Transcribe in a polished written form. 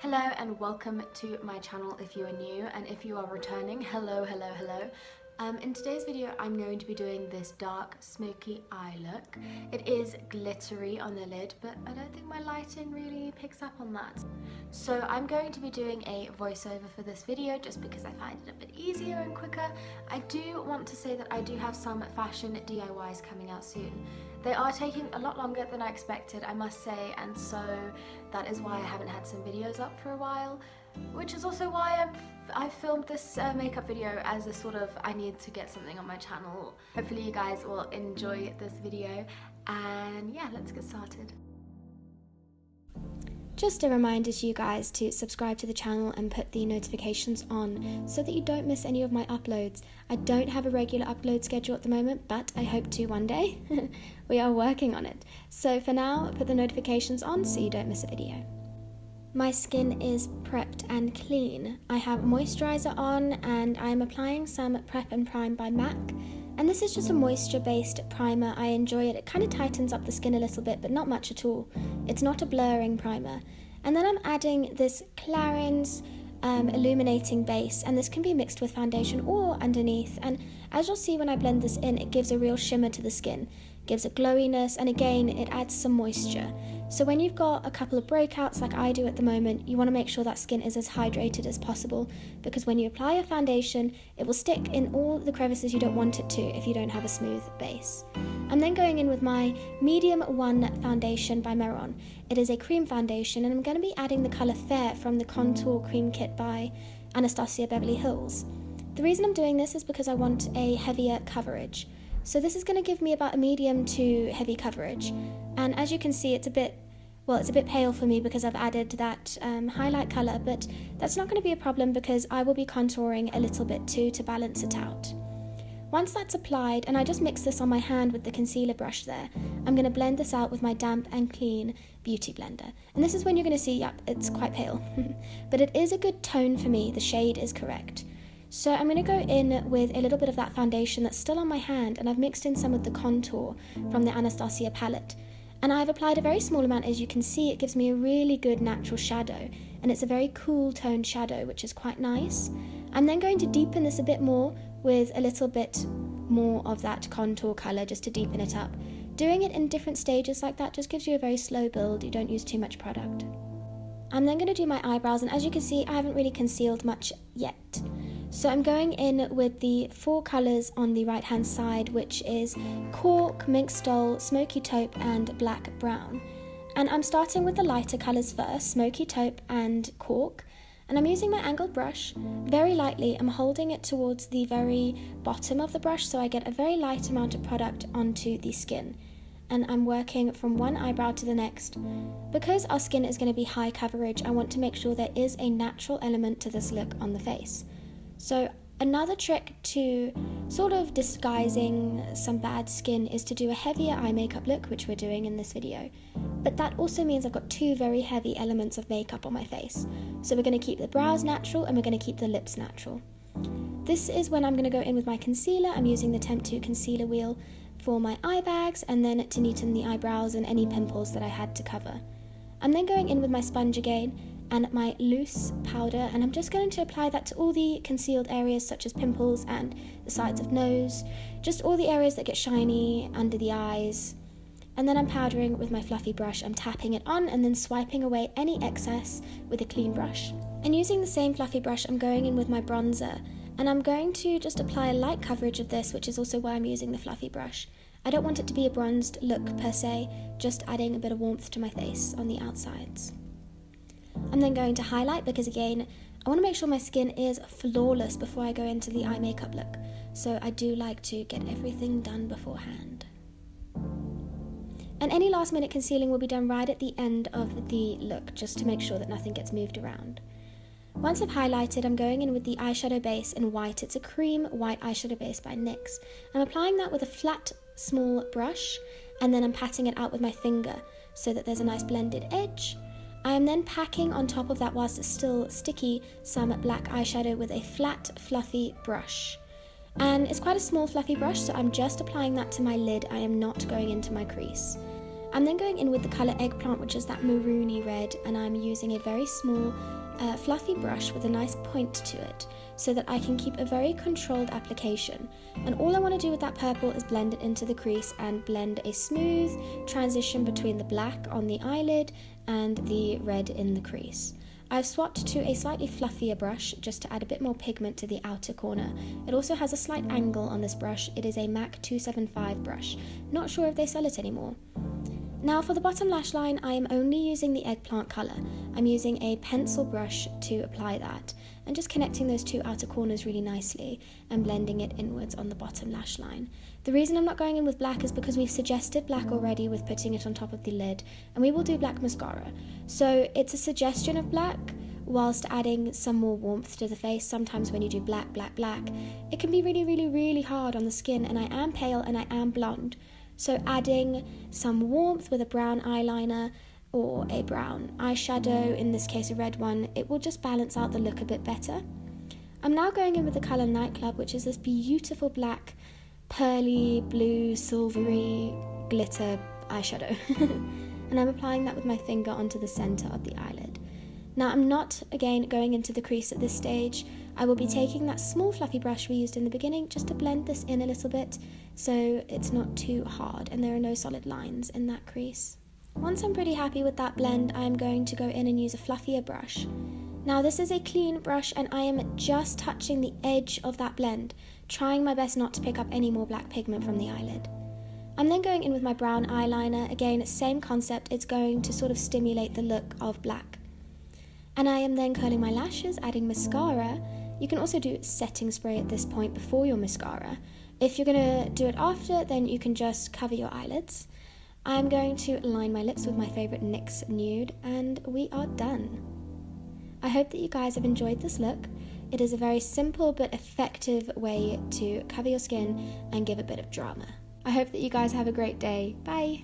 Hello and welcome to my channel if you are new, and if you are returning, hello. In today's video I'm going to be doing this dark smoky eye look. It is glittery on the lid, but I don't think my lighting really picks up on that. So I'm going to be doing a voiceover for this video just because I find it a bit easier and quicker. I do want to say that I do have some fashion DIYs coming out soon. They are taking a lot longer than I expected, I must say, and so that is why I haven't had some videos up for a while, which is also why I filmed this makeup video as a sort of, I need to get something on my channel. Hopefully you guys will enjoy this video, and yeah, let's get started. Just a reminder to you guys to subscribe to the channel and put the notifications on so that you don't miss any of my uploads. I don't have a regular upload schedule at the moment, but I hope to one day. We are working on it. So for now, put the notifications on so you don't miss a video. My skin is prepped and clean. I have moisturizer on and I'm applying some Prep and Prime by MAC. And this is just a moisture-based primer. I enjoy it. It kind of tightens up the skin a little bit, but not much at all. It's not a blurring primer. And then I'm adding this Clarins illuminating base, and this can be mixed with foundation or underneath. And as you'll see when I blend this in, it gives a real shimmer to the skin. Gives a glowiness, and again it adds some moisture. So when you've got a couple of breakouts like I do at the moment, you want to make sure that skin is as hydrated as possible, because when you apply a foundation it will stick in all the crevices you don't want it to if you don't have a smooth base. I'm then going in with my medium 1 foundation by Meron. It is a cream foundation, and I'm going to be adding the colour Fair from the Contour Cream Kit by Anastasia Beverly Hills. The reason I'm doing this is because I want a heavier coverage. So this is going to give me about a medium to heavy coverage, and as you can see it's a bit pale for me because I've added that highlight colour, but that's not going to be a problem because I will be contouring a little bit too to balance it out. Once that's applied, and I just mix this on my hand with the concealer brush there, I'm going to blend this out with my damp and clean beauty blender. And this is when you're going to see, yep, it's quite pale, but it is a good tone for me, the shade is correct. So I'm going to go in with a little bit of that foundation that's still on my hand, and I've mixed in some of the contour from the Anastasia palette. And I've applied a very small amount. As you can see, it gives me a really good natural shadow, and it's a very cool toned shadow, which is quite nice. I'm then going to deepen this a bit more with a little bit more of that contour colour just to deepen it up. Doing it in different stages like that just gives you a very slow build, you don't use too much product. I'm then going to do my eyebrows, and as you can see I haven't really concealed much yet. So I'm going in with the 4 colours on the right hand side, which is Cork, Mink Stole, Smoky Taupe and Black Brown. And I'm starting with the lighter colours first, Smoky Taupe and Cork. And I'm using my angled brush very lightly. I'm holding it towards the very bottom of the brush so I get a very light amount of product onto the skin. And I'm working from one eyebrow to the next. Because our skin is going to be high coverage, I want to make sure there is a natural element to this look on the face. So another trick to sort of disguising some bad skin is to do a heavier eye makeup look, which we're doing in this video. But that also means I've got 2 very heavy elements of makeup on my face. So we're going to keep the brows natural and we're going to keep the lips natural. This is when I'm going to go in with my concealer. I'm using the Temp 2 concealer wheel for my eye bags and then to neaten the eyebrows and any pimples that I had to cover. I'm then going in with my sponge again and my loose powder, and I'm just going to apply that to all the concealed areas such as pimples and the sides of nose, just all the areas that get shiny under the eyes. And then I'm powdering with my fluffy brush. I'm tapping it on and then swiping away any excess with a clean brush. And using the same fluffy brush, I'm going in with my bronzer, and I'm going to just apply a light coverage of this, which is also why I'm using the fluffy brush. I don't want it to be a bronzed look per se, just adding a bit of warmth to my face on the outsides. I'm then going to highlight because again, I want to make sure my skin is flawless before I go into the eye makeup look. So I do like to get everything done beforehand. And any last minute concealing will be done right at the end of the look, just to make sure that nothing gets moved around. Once I've highlighted, I'm going in with the eyeshadow base in white. It's a cream white eyeshadow base by NYX. I'm applying that with a flat, small brush, and then I'm patting it out with my finger so that there's a nice blended edge. I am then packing on top of that, whilst it's still sticky, some black eyeshadow with a flat, fluffy brush. And it's quite a small, fluffy brush, so I'm just applying that to my lid. I am not going into my crease. I'm then going in with the colour Eggplant, which is that maroony red, and I'm using a very small fluffy brush with a nice point to it so that I can keep a very controlled application. And all I want to do with that purple is blend it into the crease and blend a smooth transition between the black on the eyelid and the red in the crease. I've swapped to a slightly fluffier brush just to add a bit more pigment to the outer corner. It also has a slight angle on this brush. It is a MAC 275 brush. Not sure if they sell it anymore. Now for the bottom lash line, I am only using the Eggplant colour. I'm using a pencil brush to apply that and just connecting those two outer corners really nicely and blending it inwards on the bottom lash line. The reason I'm not going in with black is because we've suggested black already with putting it on top of the lid, and we will do black mascara. So it's a suggestion of black whilst adding some more warmth to the face. Sometimes when you do black, it can be really hard on the skin, and I am pale and I am blonde. So adding some warmth with a brown eyeliner or a brown eyeshadow, in this case a red one, it will just balance out the look a bit better. I'm now going in with the colour Nightclub, which is this beautiful black, pearly, blue, silvery glitter eyeshadow. And I'm applying that with my finger onto the centre of the eyelid. Now I'm not, again, going into the crease at this stage. I will be taking that small fluffy brush we used in the beginning just to blend this in a little bit so it's not too hard and there are no solid lines in that crease. Once I'm pretty happy with that blend, I'm going to go in and use a fluffier brush. Now this is a clean brush and I am just touching the edge of that blend, trying my best not to pick up any more black pigment from the eyelid. I'm then going in with my brown eyeliner. Again, same concept, it's going to sort of stimulate the look of black. And I am then curling my lashes, adding mascara. You can also do setting spray at this point before your mascara. If you're going to do it after, then you can just cover your eyelids. I'm going to line my lips with my favourite NYX Nude, and we are done. I hope that you guys have enjoyed this look. It is a very simple but effective way to cover your skin and give a bit of drama. I hope that you guys have a great day. Bye!